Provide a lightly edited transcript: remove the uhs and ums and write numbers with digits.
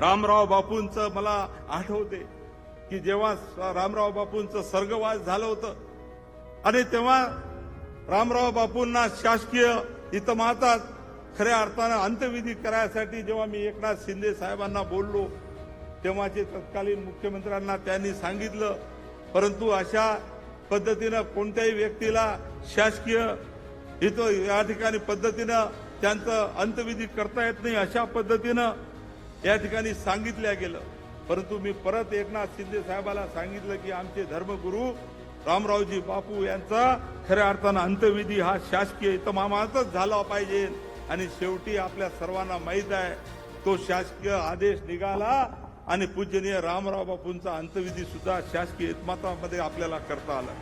रामराव बापूंचं मला आठवते की जेव्हा रामराव बापूंचं स्वर्गवास झालं होतं आणि तेव्हा रामराव बापूंना शासकीय इतमातात खऱ्या अर्थानं अंत्यविधी करायसाठी जेव्हा मी एकनाथ शिंदे साहेबांना बोललो तेव्हाचे तत्कालीन मुख्यमंत्र्यांना त्यांनी सांगितलं, परंतु अशा पद्धतीनं कोणत्याही व्यक्तीला शासकीय या ठिकाणी पद्धतीनं त्यांचं अंत्यविधी करता येत नाही अशा पद्धतीनं या ठिकाणी सांगितल्या गेलं। परंतु मी परत एकनाथ शिंदे साहेबाला सांगितलं की आमचे धर्मगुरू रामरावजी बापू यांचा खऱ्या अर्थानं अंत्यविधी हा शासकीय इतमामातच झाला पाहिजे आणि शेवटी आपल्या सर्वांना माहीत आहे तो शासकीय आदेश निघाला आणि पूजनीय रामराव बापूंचा अंत्यविधी सुद्धा शासकीय इतमामामध्ये आपल्याला करता आला।